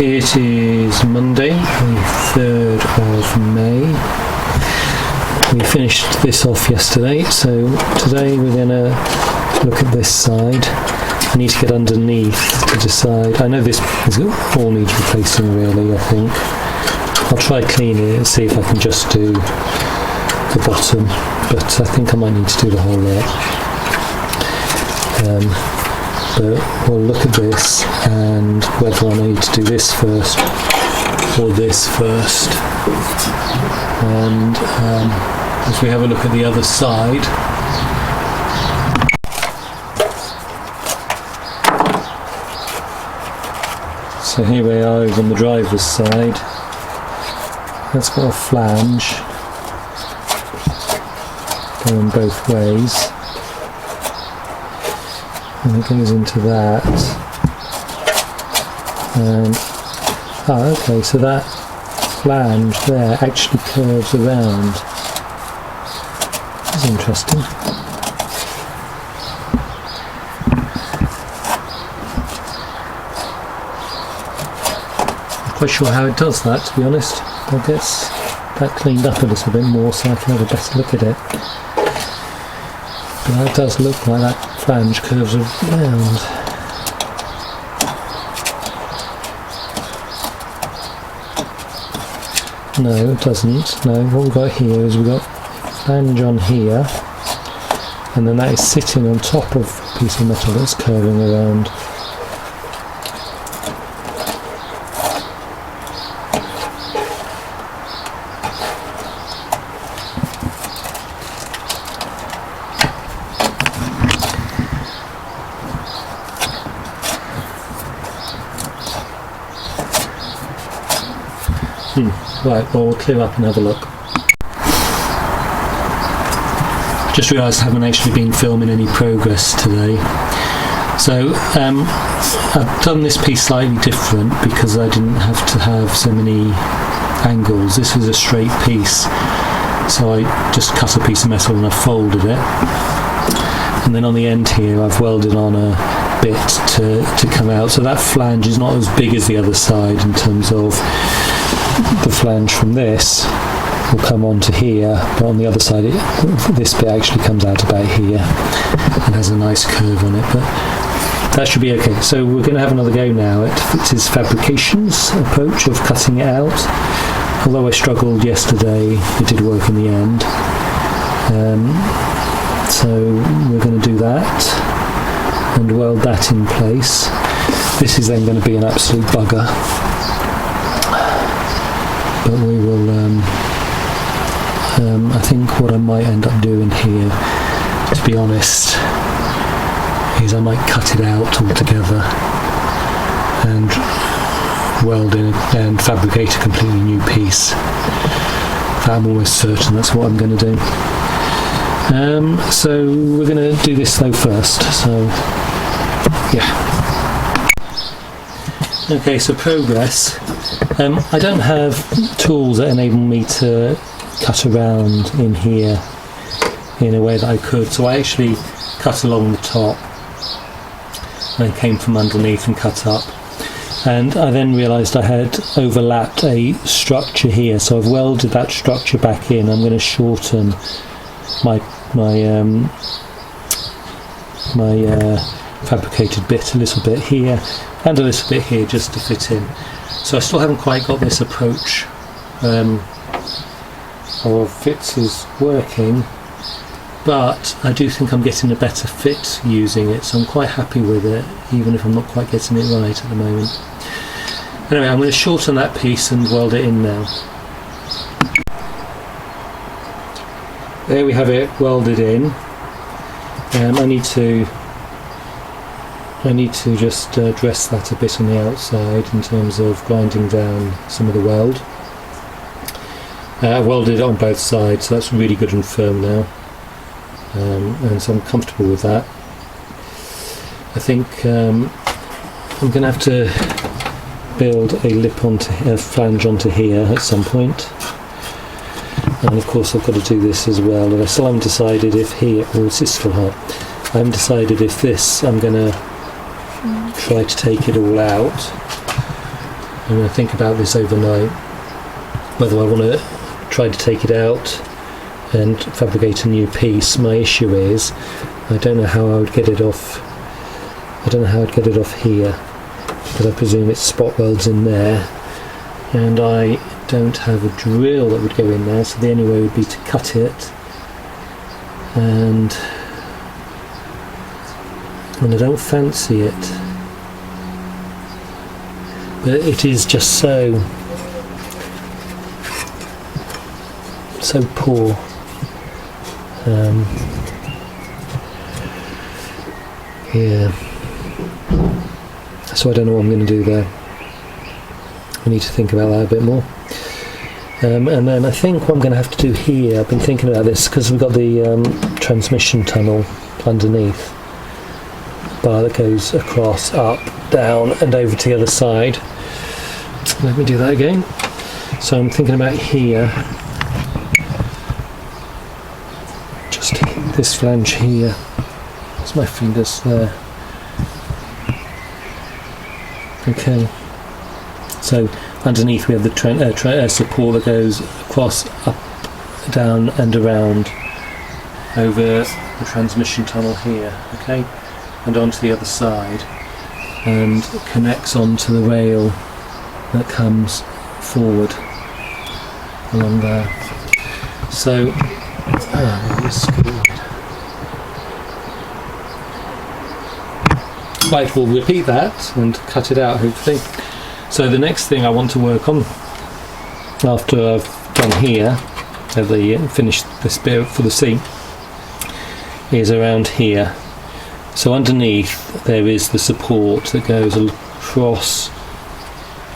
It is Monday, the 3rd of May. We finished this off yesterday, so today we're going to look at this side. I need to get underneath to decide. I know this all needs replacing really, I think. I'll try cleaning it and see if I can just do the bottom, but I think I might need to do the whole lot. But we'll look at this and whether I need to do this first or this first. And as we have a look at the other side, so here we are over on the driver's side. That's got a flange going both ways. And it goes into that, and okay, so that flange there actually curves around. That's interesting. Not quite sure how it does that, to be honest. I'll get that cleaned up a little bit more so I can have a better look at it. But that does look like that flange curves around. No, it doesn't. No, what we've got here is we've got flange on here, and then that is sitting on top of a piece of metal that's curving around. Right, well we'll clear up and have a look. Just realised I haven't actually been filming any progress today. So I've done this piece slightly different because I didn't have to have so many angles. This was a straight piece, so I just cut a piece of metal and I folded it. And then on the end here I've welded on a bit to come out. So that flange is not as big as the other side in terms of the flange from this will come onto here, but on the other side this bit actually comes out about here and has a nice curve on it, but that should be okay. So we're going to have another go now at Fitz's Fabrications approach of cutting it out. Although I struggled yesterday, it did work in the end. So we're going to do that and weld that in place. This is then going to be an absolute bugger. But we will, I think what I might end up doing here, to be honest, is I might cut it out altogether and weld in and fabricate a completely new piece. I'm almost certain that's what I'm going to do. So we're going to do this though first, so yeah. Okay, so progress. I don't have tools that enable me to cut around in here in a way that I could, so I actually cut along the top and came from underneath and cut up. And I then realised I had overlapped a structure here, so I've welded that structure back in. I'm going to shorten my fabricated bit a little bit here and a little bit here just to fit in. So I still haven't quite got this approach of Fitz's working, but I do think I'm getting a better fit using it, so I'm quite happy with it, even if I'm not quite getting it right at the moment. Anyway, I'm going to shorten that piece and weld it in now. There we have it welded in. I need to just dress that a bit on the outside in terms of grinding down some of the weld. I've welded it on both sides, so that's really good and firm now, and so I'm comfortable with that. I think I'm going to have to build a lip onto a flange onto here at some point, and of course I've got to do this as well. And I still haven't decided if here, oh, this is still hot. I haven't decided if this I'm going to try to take it all out I'm going to think about this overnight, whether I want to try to take it out and fabricate a new piece. My issue is I don't know how I would get it off. I don't know how I'd get it off here, because I presume it's spot welds in there, and I don't have a drill that would go in there, so the only way would be to cut it, and I don't fancy it. But it is just so poor. Yeah. So I don't know what I'm going to do there. I need to think about that a bit more. And then I think what I'm going to have to do here, I've been thinking about this because we've got the transmission tunnel underneath, bar that goes across, up, down and over to the other side. Let me do that again. So I'm thinking about here, just this flange here. There's my fingers there. Okay, so underneath we have the support that goes across, up, down and around over the transmission tunnel here, okay, and onto the other side, and connects onto the rail that comes forward along there. So, right, we'll repeat that and cut it out hopefully. So the next thing I want to work on after I've done here, finished this bit for the seat, is around here. So underneath there is the support that goes across,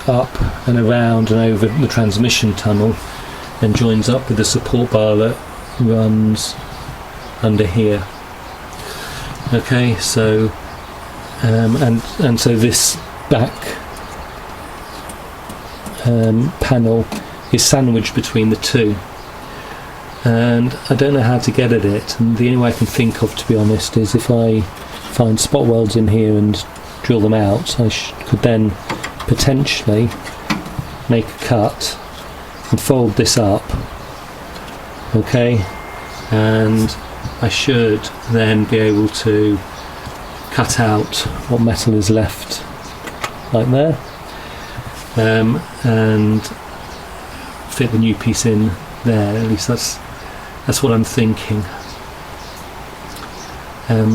up and around and over the transmission tunnel and joins up with the support bar that runs under here. Okay, so and so this back panel is sandwiched between the two, and I don't know how to get at it, and the only way I can think of, to be honest, is if I find spot welds in here and drill them out, I could then potentially make a cut and fold this up, okay, and I should then be able to cut out what metal is left like there, and fit the new piece in there. At least that's what I'm thinking,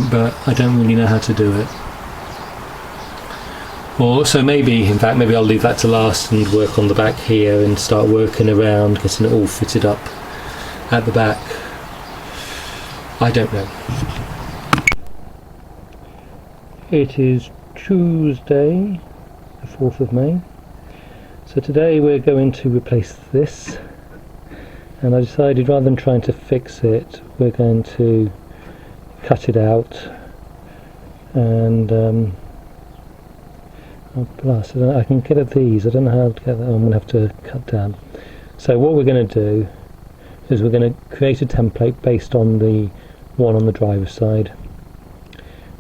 but I don't really know how to do it. Or so maybe I'll leave that to last and work on the back here and start working around getting it all fitted up at the back. I don't know. It is Tuesday, the 4th of May. So today we're going to replace this, and I decided rather than trying to fix it, we're going to cut it out and oh blast, I can get at these, I don't know how to get that. I'm going to have to cut down. So what we're going to do is we're going to create a template based on the one on the driver's side.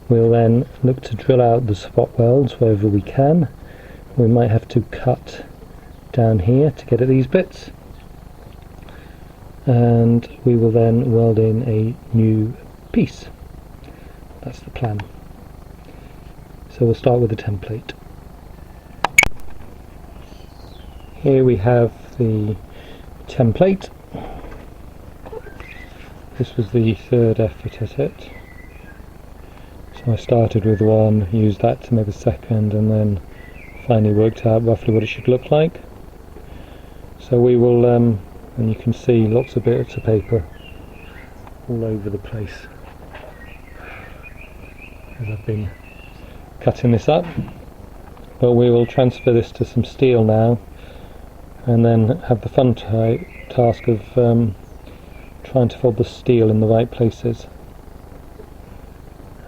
We'll then look to drill out the spot welds wherever we can. We might have to cut down here to get at these bits, and we will then weld in a new piece. That's the plan. So we'll start with the template. Here we have the template. This was the third effort at it. So I started with one, used that to make the second, and then finally worked out roughly what it should look like. So we will, and you can see lots of bits of paper all over the place as I've been cutting this up. But we will transfer this to some steel now, and then have the fun task of trying to fold the steel in the right places.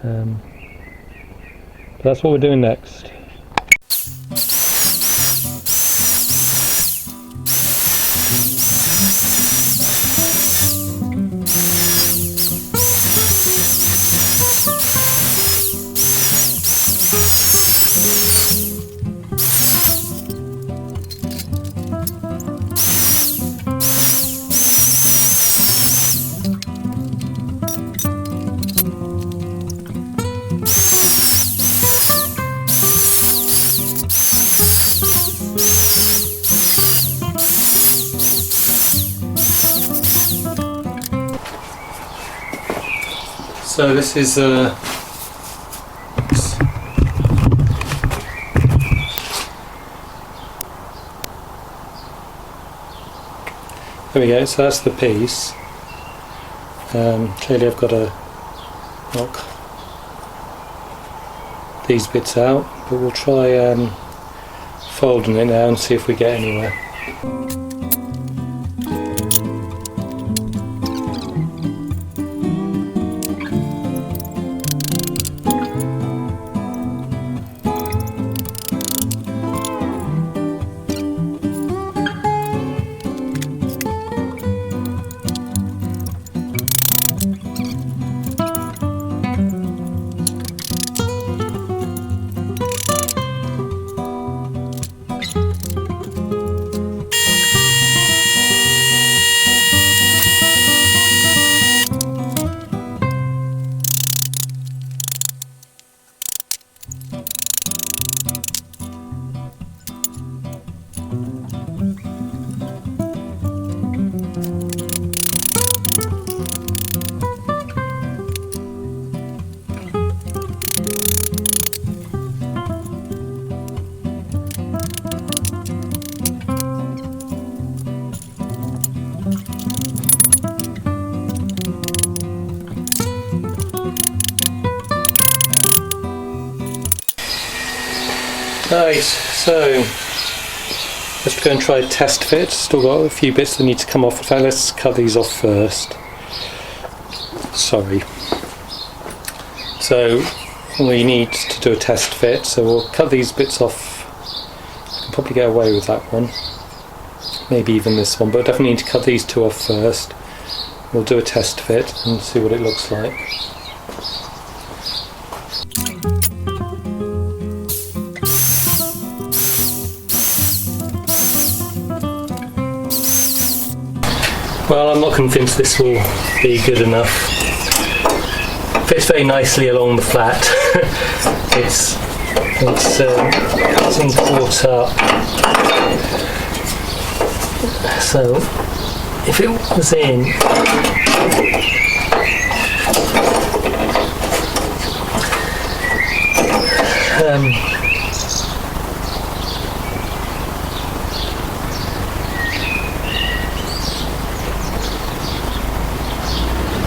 But that's what we're doing next. So this is there we go, so that's the piece. Clearly I've got to knock these bits out, but we'll try folding it now and see if we get anywhere. Right, so let's go and try a test fit. Still got a few bits that need to come off. In fact, let's cut these off first. Sorry. So we need to do a test fit, so we'll cut these bits off. I can probably get away with that one. Maybe even this one, but definitely need to cut these two off first. We'll do a test fit and see what it looks like. Well, I'm not convinced this will be good enough. Fits very nicely along the flat. it's hasn't caught up. So if it was in,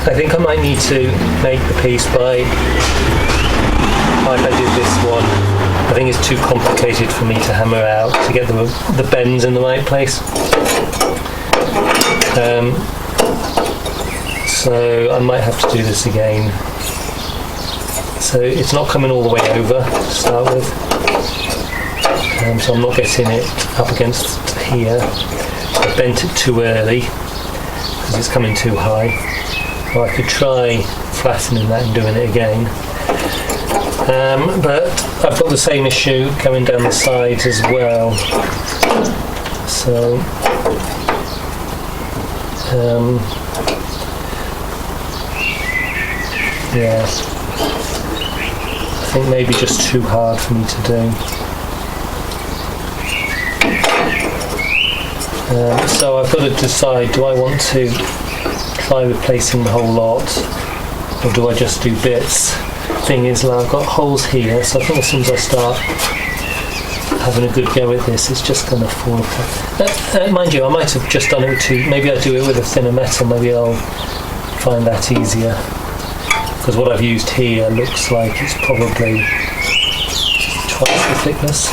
I think I might need to make the piece by, like I did this one. I think it's too complicated for me to hammer out to get the bends in the right place. So I might have to do this again. So it's not coming all the way over to start with. So I'm not getting it up against here. I bent it too early because it's coming too high. Or I could try flattening that and doing it again. But I've got the same issue going down the sides as well. So yeah, I think maybe just too hard for me to do. So I've got to decide, do I want to try replacing the whole lot, or do I just do bits? Thing is, now I've got holes here, so I think as soon as I start having a good go at this, it's just going to fall apart. Mind you, I might have just done it with maybe I'll do it with a thinner metal, maybe I'll find that easier, because what I've used here looks like it's probably twice the thickness.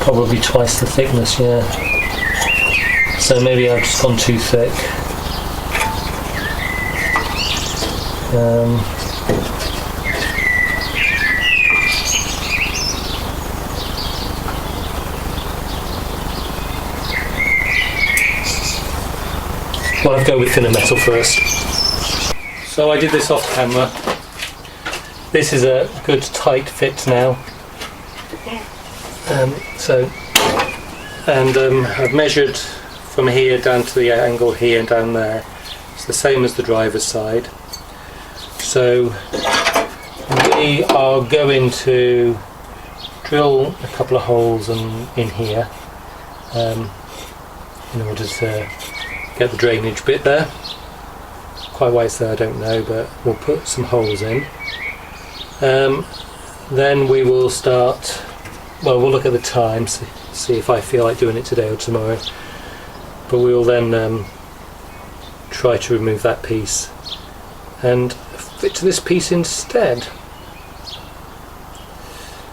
Probably twice the thickness, yeah. So maybe I've just gone too thick. Well, I'll go with thinner metal first. So I did this off camera. This is a good tight fit now. I've measured from here down to the angle here and down there. It's the same as the driver's side. So we are going to drill a couple of holes in here in order to get the drainage bit there. quite why it's there I don't know, but we'll put some holes in. Then we will start, well, we'll look at the time, see if I feel like doing it today or tomorrow, but we will then try to remove that piece and fit to this piece instead.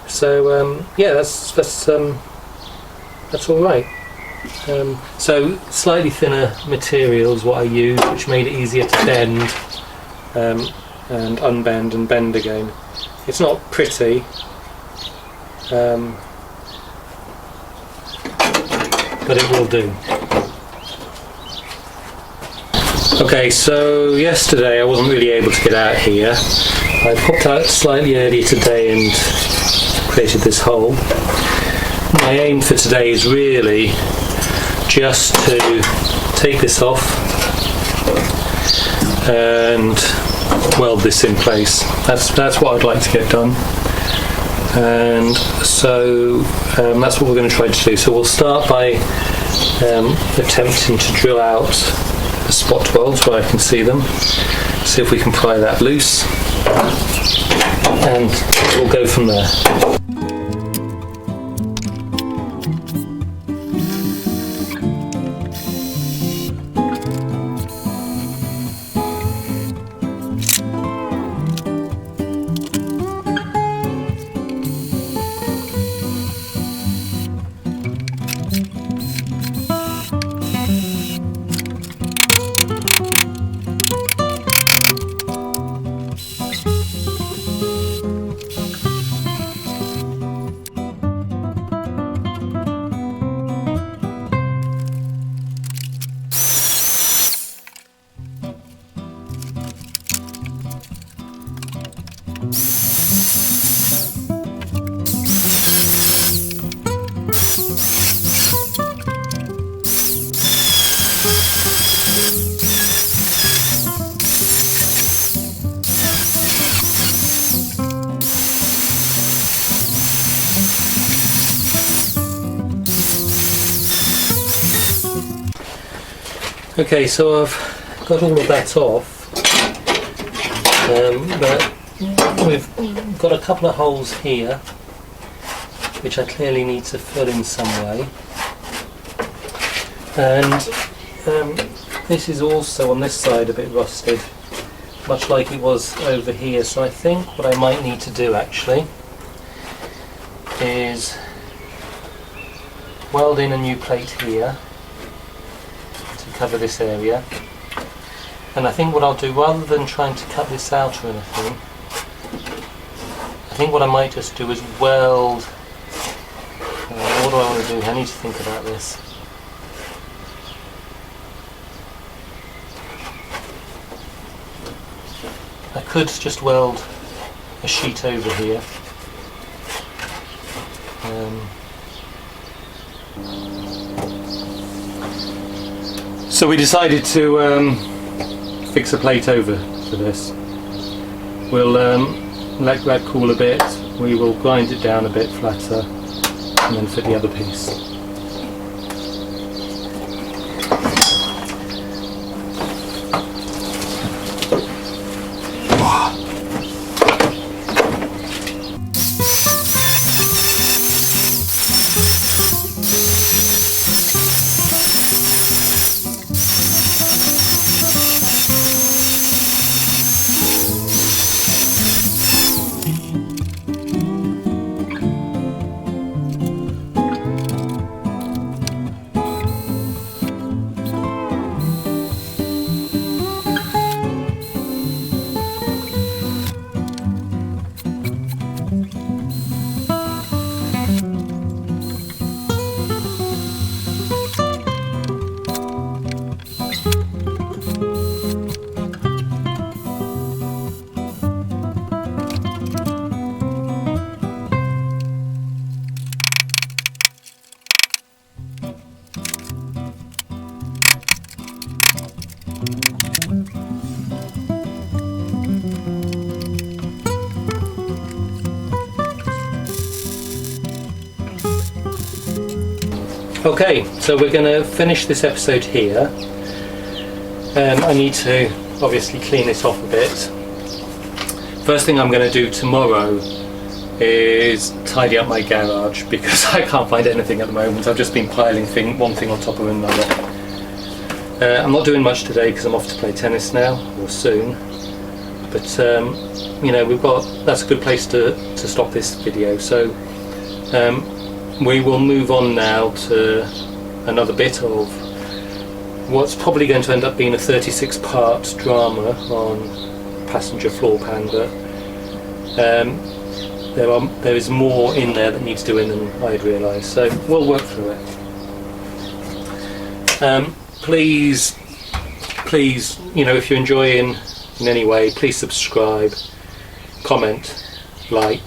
So yeah, that's all right. So slightly thinner material is what I used, which made it easier to bend and unbend and bend again. It's not pretty, but it will do. Okay, so yesterday I wasn't really able to get out here. I popped out slightly earlier today and created this hole. My aim for today is really just to take this off and weld this in place. That's what I'd like to get done, and so that's what we're going to try to do. So we'll start by attempting to drill out the spot welds where I can see them, see if we can pry that loose, and we'll go from there. Okay, so I've got all of that off, but we've got a couple of holes here which I clearly need to fill in some way, and this is also on this side a bit rusted, much like it was over here. So I think what I might need to do actually is weld in a new plate here cover this area, and I think what I'll do, rather than trying to cut this out or anything, I think what I might just do is weld. What do I want to do? I need to think about this. I could just weld a sheet over here. So we decided to fix a plate over to this. We'll let that cool a bit, we will grind it down a bit flatter and then fit the other piece. Okay, so we're going to finish this episode here. I need to obviously clean it off a bit. First thing I'm going to do tomorrow is tidy up my garage, because I can't find anything at the moment. I've just been piling one thing on top of another. I'm not doing much today because I'm off to play tennis now, or soon. But you know, that's a good place to stop this video. So we will move on now to another bit of what's probably going to end up being a 36-part drama on passenger floor pan, but there is more in there that needs doing than I'd realised, so we'll work through it. Please, you know, if you're enjoying in any way, please subscribe, comment, like.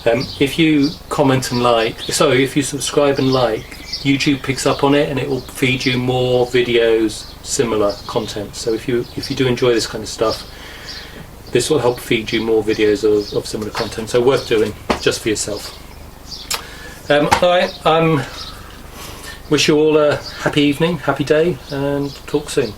If you comment and if you subscribe and like, YouTube picks up on it and it will feed you more videos, similar content. So if you do enjoy this kind of stuff, this will help feed you more videos of similar content. So worth doing, just for yourself. Alright, wish you all a happy evening, happy day, and talk soon.